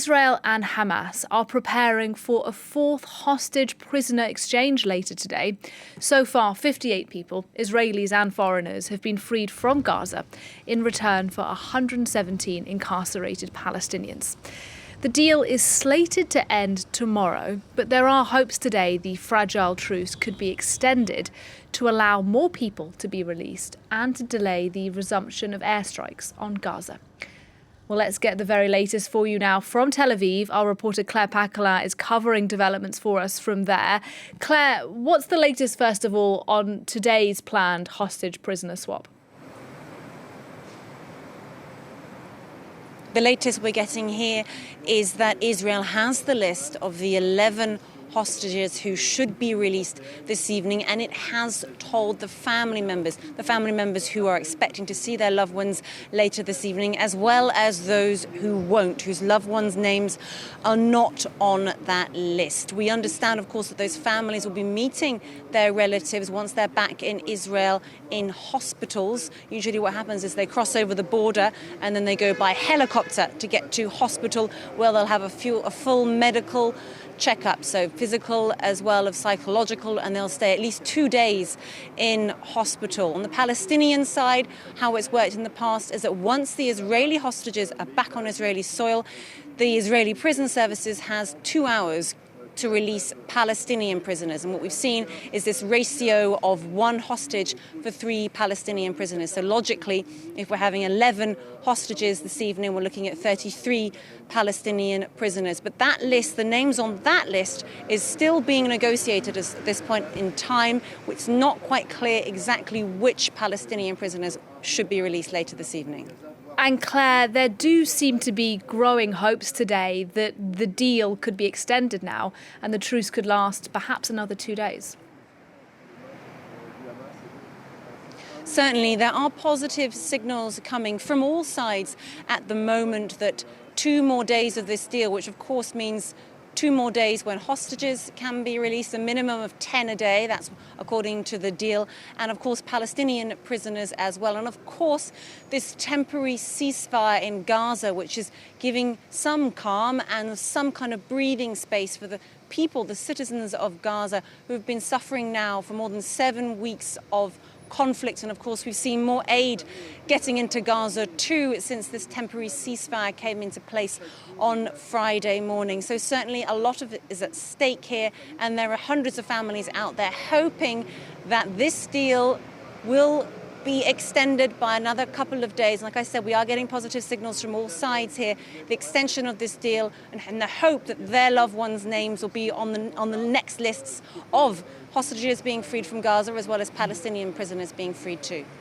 Israel and Hamas are preparing for a fourth hostage prisoner exchange later today. So far, 58 people, Israelis and foreigners, have been freed from Gaza in return for 117 incarcerated Palestinians. The deal is slated to end tomorrow, but there are hopes today the fragile truce could be extended to allow more people to be released and to delay the resumption of airstrikes on Gaza. Well, let's get the very latest for you now from Tel Aviv. Our reporter Claire Paquelin is covering developments for us from there. Claire, what's the latest, first of all, on today's planned hostage prisoner swap? The latest we're getting here is that Israel has the list of the 11 hostages who should be released this evening, and it has told the family members who are expecting to see their loved ones later this evening, as well as those who won't, whose loved ones' names are not on that list. We understand, of course, that those families will be meeting their relatives once they're back in Israel in hospitals. Usually what happens is they cross over the border and then they go by helicopter to get to hospital, where they'll have a full medical checkup, so physical as well as psychological, and they'll stay at least 2 days in hospital. On the Palestinian side, how it's worked in the past is that once the Israeli hostages are back on Israeli soil, the Israeli prison services has 2 hours to release Palestinian prisoners. And what we've seen is this ratio of 1 hostage for 3 Palestinian prisoners. So logically, if we're having 11 hostages this evening, we're looking at 33 Palestinian prisoners. But that list, the names on that list, is still being negotiated at this point in time. It's not quite clear exactly which Palestinian prisoners should be released later this evening. And Claire, there do seem to be growing hopes today that the deal could be extended now and the truce could last perhaps another 2 days. Certainly, there are positive signals coming from all sides at the moment that 2 more days of this deal, which of course means 2 more days when hostages can be released, a minimum of 10 a day, that's according to the deal, and of course Palestinian prisoners as well. And of course this temporary ceasefire in Gaza, which is giving some calm and some kind of breathing space for the people, the citizens of Gaza, who have been suffering now for more than 7 weeks of conflict. And of course we've seen more aid getting into Gaza too since this temporary ceasefire came into place on Friday morning. So certainly a lot of it is at stake here, and there are hundreds of families out there hoping that this deal will be extended by another couple of days. Like I said, we are getting positive signals from all sides here. The extension of this deal and the hope that their loved ones' names will be on the next lists of hostages being freed from Gaza, as well as Palestinian prisoners being freed too.